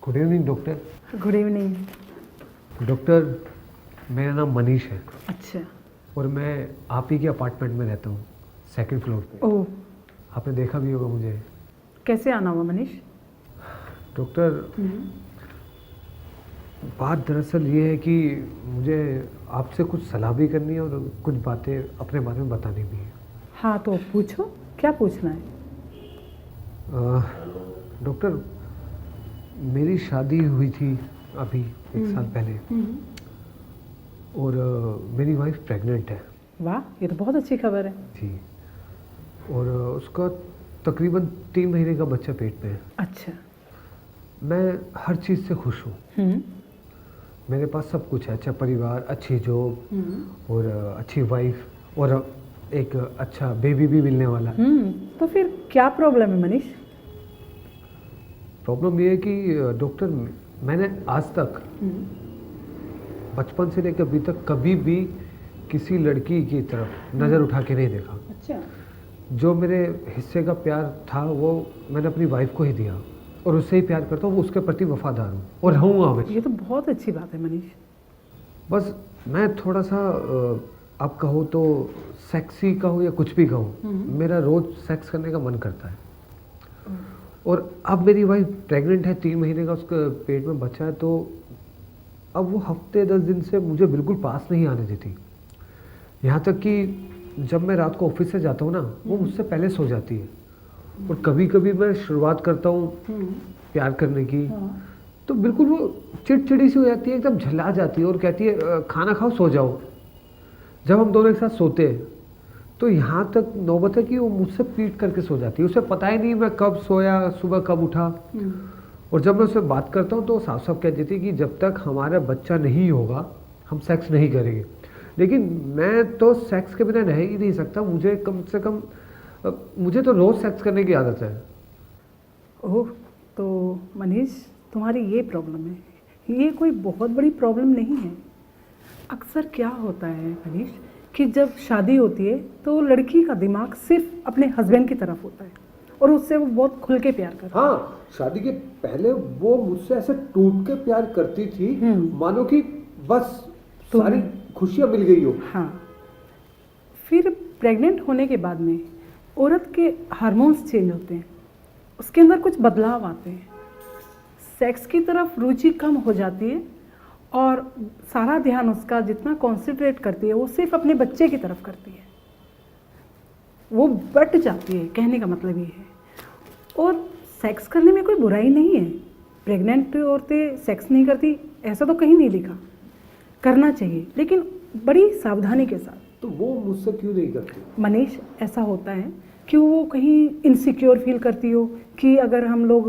Good evening doctor. Good evening. Doctor, मेरा नाम मनीष है अच्छा। और मैं आप ही के अपार्टमेंट में रहता हूँ, सेकंड फ्लोर पे। ओह, आपने देखा भी होगा मुझे। कैसे आना हुआ मनीष? डॉक्टर, बात दरअसल ये है कि मुझे आपसे कुछ सलाह भी करनी है और कुछ बातें अपने बारे में बतानी भी है। हाँ तो पूछो, क्या पूछना है? डॉक्टर, मेरी शादी हुई थी अभी 1 साल पहले और मेरी वाइफ प्रेग्नेंट है। वाह, ये तो बहुत अच्छी खबर है। जी, और उसका तकरीबन 3 महीने का बच्चा पेट में है। अच्छा। मैं हर चीज़ से खुश हूँ। मेरे पास सब कुछ है, अच्छा परिवार, अच्छी जॉब और अच्छी वाइफ और एक अच्छा बेबी भी मिलने वाला है। तो फिर क्या प्रॉब्लम है मनीष? प्रॉब्लम ये है कि डॉक्टर, मैंने आज तक बचपन से लेकर अभी तक कभी भी किसी लड़की की तरफ नज़र उठा के नहीं देखा। अच्छा। जो मेरे हिस्से का प्यार था वो मैंने अपनी वाइफ को ही दिया और उससे ही प्यार करता हूँ, वो उसके प्रति वफादार हूँ और रहूँगा हमेशा। ये तो बहुत अच्छी बात है मनीष। बस मैं थोड़ा सा आप कहो तो सेक्सी कहूँ या कुछ भी कहूँ, मेरा रोज़ सेक्स करने का मन करता है। और अब मेरी वाइफ प्रेग्नेंट है, 3 महीने का उसके पेट में बच्चा है, तो अब वो हफ्ते 10 दिन से मुझे बिल्कुल पास नहीं आने देती। यहाँ तक कि जब मैं रात को ऑफिस से जाता हूँ ना, वो मुझसे पहले सो जाती है और कभी कभी मैं शुरुआत करता हूँ प्यार करने की, तो बिल्कुल वो चिड़चिड़ी सी हो जाती है, एकदम झला जाती है और कहती है खाना खाओ सो जाओ। जब हम दोनों एक साथ सोते हैं तो यहाँ तक नौबत है कि वो मुझसे पीट करके सो जाती है। उसे पता ही नहीं मैं कब सोया, सुबह कब उठा। और जब मैं उससे बात करता हूँ तो साफ साफ कह देती है कि जब तक हमारा बच्चा नहीं होगा हम सेक्स नहीं करेंगे। लेकिन मैं तो सेक्स के बिना रह ही नहीं सकता। मुझे कम से कम मुझे तो रोज़ सेक्स करने की आदत है। ओह, तो मनीष तुम्हारी ये प्रॉब्लम है, ये कोई बहुत बड़ी प्रॉब्लम नहीं है। अक्सर क्या होता है मनीष कि जब शादी होती है तो लड़की का दिमाग सिर्फ अपने हस्बैंड की तरफ होता है और उससे वो बहुत खुल के प्यार करती है। हाँ, शादी के पहले वो मुझसे ऐसे टूट के प्यार करती थी, मानो कि बस सारी खुशियाँ मिल गई हो। हाँ, फिर प्रेग्नेंट होने के बाद में औरत के हार्मोन्स चेंज होते हैं, उसके अंदर कुछ बदलाव आते हैं, सेक्स की तरफ रुचि कम हो जाती है और सारा ध्यान उसका जितना कॉन्सेंट्रेट करती है वो सिर्फ अपने बच्चे की तरफ करती है। वो बट जाती है, कहने का मतलब ये है। और सेक्स करने में कोई बुराई नहीं है। प्रेग्नेंट औरतें सेक्स नहीं करती ऐसा तो कहीं नहीं लिखा, करना चाहिए लेकिन बड़ी सावधानी के साथ। तो वो मुझसे क्यों नहीं करती? मनीष, ऐसा होता है कि वो कहीं इनसिक्योर फील करती हो कि अगर हम लोग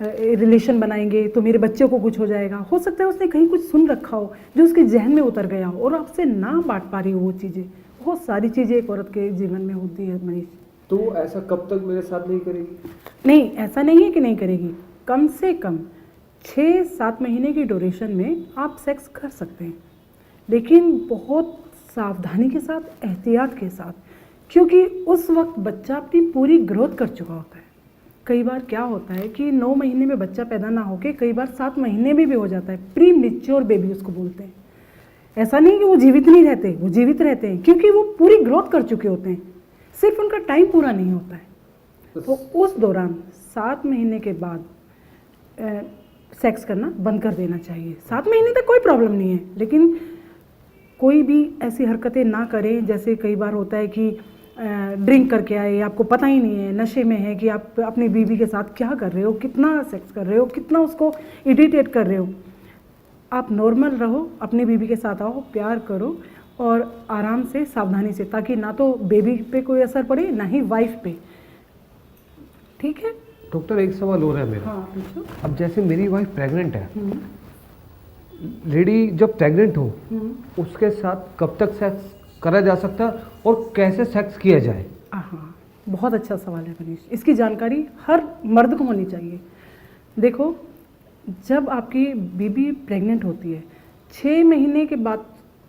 रिलेशन बनाएंगे तो मेरे बच्चे को कुछ हो जाएगा। हो सकता है उसने कहीं कुछ सुन रखा हो जो उसके जहन में उतर गया हो और आपसे ना बांट पा रही हो वो चीज़ें। बहुत सारी चीज़ें एक औरत के जीवन में होती है मनीष। तो वो ऐसा कब तक मेरे साथ नहीं करेगी? नहीं, ऐसा नहीं है कि नहीं करेगी। कम से कम 6-7 महीने की ड्यूरेशन में आप सेक्स कर सकते हैं, लेकिन बहुत सावधानी के साथ, एहतियात के साथ, क्योंकि उस वक्त बच्चा अपनी पूरी ग्रोथ कर चुका होता है। कई बार क्या होता है कि 9 महीने में बच्चा पैदा ना होके कई बार 7 महीने में भी हो जाता है। प्री मैच्योर बेबी उसको बोलते हैं। ऐसा नहीं कि वो जीवित नहीं रहते, वो जीवित रहते हैं क्योंकि वो पूरी ग्रोथ कर चुके होते हैं, सिर्फ उनका टाइम पूरा नहीं होता है। तो उस दौरान 7 महीने के बाद सेक्स करना बंद कर देना चाहिए। 7 महीने तक कोई प्रॉब्लम नहीं है, लेकिन कोई भी ऐसी हरकतें ना करें। जैसे कई बार होता है कि ड्रिंक करके आए, आपको पता ही नहीं है, नशे में है कि आप अपनी बीवी के साथ क्या कर रहे हो, कितना सेक्स कर रहे हो, कितना उसको इरिटेट कर रहे हो। आप नॉर्मल रहो, अपनी बीवी के साथ आओ, प्यार करो और आराम से, सावधानी से, ताकि ना तो बेबी पे कोई असर पड़े ना ही वाइफ पे। ठीक है डॉक्टर, एक सवाल हो रहा है मेरा। हाँ पूछो। अब जैसे मेरी वाइफ प्रेग्नेंट है, लेडी जब प्रेग्नेंट हो उसके साथ कब तक सेक्स करा जा सकता है और कैसे सेक्स किया जाए? हाँ, बहुत अच्छा सवाल है मनीष। इसकी जानकारी हर मर्द को होनी चाहिए। देखो, जब आपकी बीबी प्रेग्नेंट होती है 6 महीने के बाद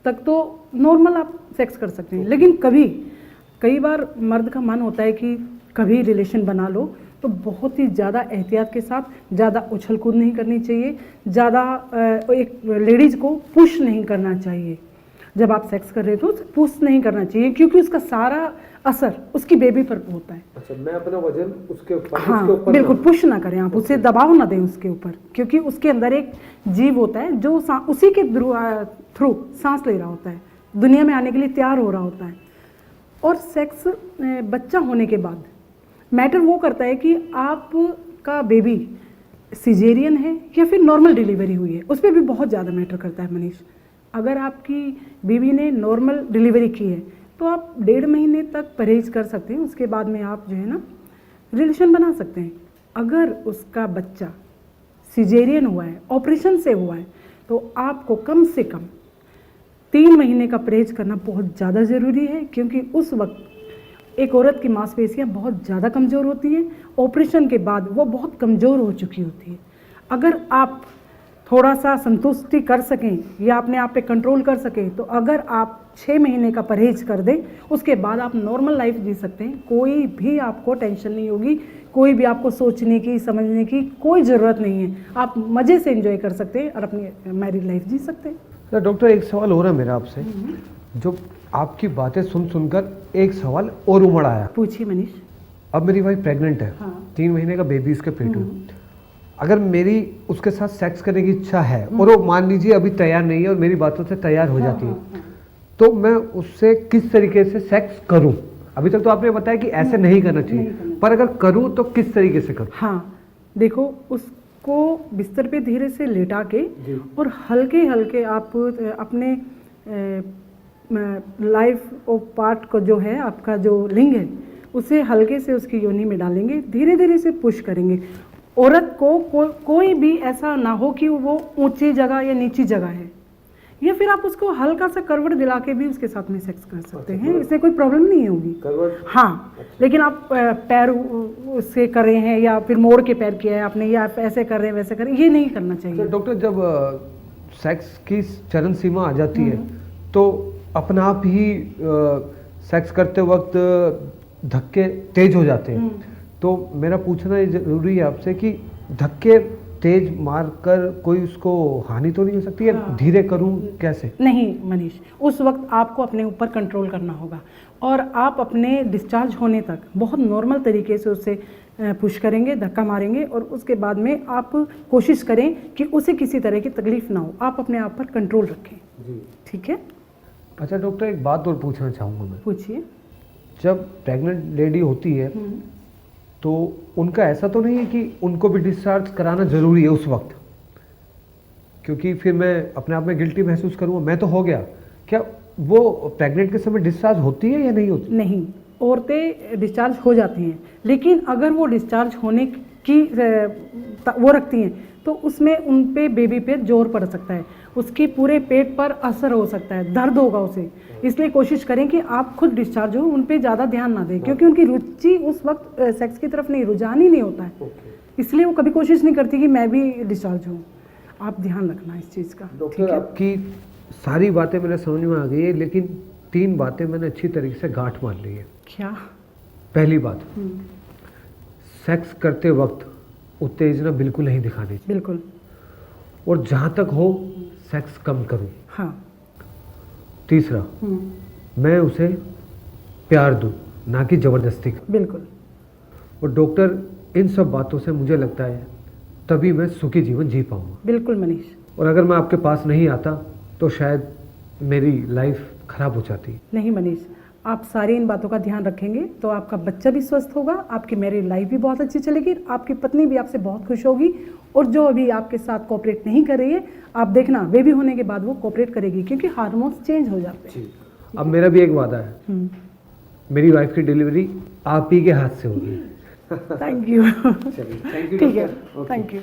तक तो नॉर्मल आप सेक्स कर सकते हैं, लेकिन कई बार मर्द का मन होता है कि कभी रिलेशन बना लो तो बहुत ही ज़्यादा एहतियात के साथ, ज़्यादा उछल कूद नहीं करनी चाहिए, ज़्यादा एक लेडीज़ को पुश नहीं करना चाहिए। जब आप सेक्स कर रहे हो तो पुश नहीं करना चाहिए, क्योंकि उसका सारा असर उसकी बेबी पर होता है। अच्छा, मैं अपना वजन उसके ऊपर, हाँ, उसके ऊपर बिल्कुल पुश ना करें आप, उसे दबाव ना दें उसके ऊपर, क्योंकि उसके अंदर एक जीव होता है जो उसी के थ्रू सांस ले रहा होता है, दुनिया में आने के लिए तैयार हो रहा होता है। और सेक्स बच्चा होने के बाद मैटर वो करता है कि आपका बेबी सिजेरियन है या फिर नॉर्मल डिलीवरी हुई है, उस पर भी बहुत ज़्यादा मैटर करता है मनीष। अगर आपकी बेबी ने नॉर्मल डिलीवरी की है तो आप 1.5 महीने तक परहेज कर सकते हैं, उसके बाद में आप जो है ना रिलेशन बना सकते हैं। अगर उसका बच्चा सिजेरियन हुआ है, ऑपरेशन से हुआ है, तो आपको कम से कम 3 महीने का परहेज करना बहुत ज़्यादा ज़रूरी है, क्योंकि उस वक्त एक औरत की मांसपेशियां बहुत ज़्यादा कमज़ोर होती हैं। ऑपरेशन के बाद वो बहुत कमज़ोर हो चुकी होती है। अगर आप थोड़ा सा संतुष्टि कर सकें या अपने आप पे कंट्रोल कर सकें, तो अगर आप 6 महीने का परहेज कर दें, उसके बाद आप नॉर्मल लाइफ जी सकते हैं। कोई भी आपको टेंशन नहीं होगी, कोई भी आपको सोचने की, समझने की कोई ज़रूरत नहीं है। आप मज़े से एंजॉय कर सकते हैं और अपनी मैरिड लाइफ जी सकते हैं। डॉक्टर, एक सवाल हो रहा है मेरा आपसे। जो आपकी बातें सुनकर एक सवाल और उमड़ आया। पूछिए मनीष। अब मेरी वाइफ प्रेग्नेंट है, हाँ। 3 महीने का बेबी इसके पेट में। अगर मेरी उसके साथ सेक्स करने की इच्छा है और वो मान लीजिए अभी तैयार नहीं है और मेरी बातों से तैयार हो जाती है, तो मैं उससे किस तरीके से सेक्स करूं? अभी तक तो आपने बताया कि ऐसे नहीं करना चाहिए, पर अगर करूं तो किस तरीके से करूं? हाँ, देखो, उसको बिस्तर पे धीरे से लेटा के और हल्के हल्के आप अपने लाइफ ऑफ पार्ट को जो है, आपका जो लिंग है, उसे हल्के से उसकी योनि में डालेंगे, धीरे धीरे से पुश करेंगे। औरत को कोई भी ऐसा ना हो कि वो ऊंची जगह या नीची जगह है, या फिर आप उसको हल्का सा करवट दिला के भी उसके साथ में सेक्स कर सकते हैं, इससे कोई प्रॉब्लम नहीं होगी। हाँ, लेकिन आप पैर से कर रहे हैं या फिर मोड़ के पैर किया है आपने, या आप ऐसे कर रहे हैं वैसे कर रहे हैं, ये नहीं करना चाहिए। डॉक्टर, जब सेक्स की चरम सीमा आ जाती है तो अपना आप ही सेक्स करते वक्त धक्के तेज हो जाते हैं, तो मेरा पूछना ये जरूरी है आपसे कि धक्के तेज मारकर कोई उसको हानि तो नहीं हो सकती, या धीरे करूं कैसे? नहीं मनीष, उस वक्त आपको अपने ऊपर कंट्रोल करना होगा और आप अपने डिस्चार्ज होने तक बहुत नॉर्मल तरीके से उससे पुश करेंगे, धक्का मारेंगे, और उसके बाद में आप कोशिश करें कि उसे किसी तरह की तकलीफ ना हो। आप अपने आप पर कंट्रोल रखें जी। ठीक है। अच्छा डॉक्टर, एक बात और पूछना चाहूँगा मैं। पूछिए। जब प्रेग्नेंट लेडी होती है तो उनका ऐसा तो नहीं है कि उनको भी डिस्चार्ज कराना ज़रूरी है उस वक्त, क्योंकि फिर मैं अपने आप में गिल्टी महसूस करूँगा, मैं तो हो गया, क्या वो प्रेग्नेंट के समय डिस्चार्ज होती है या नहीं होती? नहीं, औरतें डिस्चार्ज हो जाती हैं, लेकिन अगर वो डिस्चार्ज होने की वो रखती हैं तो उसमें उन पे बेबी पे जोर पड़ सकता है, उसके पूरे पेट पर असर हो सकता है, दर्द होगा उसे। इसलिए कोशिश करें कि आप खुद डिस्चार्ज हो, उन पे ज़्यादा ध्यान ना दें, क्योंकि उनकी रुचि उस वक्त सेक्स की तरफ नहीं, रुझान ही नहीं होता है, इसलिए वो कभी कोशिश नहीं करती कि मैं भी डिस्चार्ज हूँ। आप ध्यान रखना इस चीज़ का। डॉक्टर, आपकी सारी बातें मेरे समझ में आ गई है, लेकिन 3 बातें मैंने अच्छी तरीके से गांठ मार ली है। क्या? पहली बात, सेक्स करते वक्त उत्तेजना बिल्कुल नहीं दिखानी चाहिए, बिल्कुल, और जहाँ तक हो सेक्स कम करूँ। हाँ। तीसरा, मैं उसे प्यार दूँ, ना कि ज़बरदस्ती का। बिल्कुल। और डॉक्टर, इन सब बातों से मुझे लगता है तभी मैं सुखी जीवन जी पाऊँगा। बिल्कुल मनीष। और अगर मैं आपके पास नहीं आता तो शायद मेरी लाइफ खराब हो जाती। नहीं मनीष, आप सारी इन बातों का ध्यान रखेंगे तो आपका बच्चा भी स्वस्थ होगा, आपकी मैरिड लाइफ भी बहुत अच्छी चलेगी, आपकी पत्नी भी आपसे बहुत खुश होगी, और जो अभी आपके साथ कोऑपरेट नहीं कर रही है, आप देखना बेबी होने के बाद वो कोऑपरेट करेगी, क्योंकि हार्मोन्स चेंज हो जाते हैं। अब मेरा भी एक वादा है, मेरी वाइफ की डिलीवरी आप ही के हाथ से होगी। Thank you. चलिए, थैंक यू। ठीक है, थैंक यू।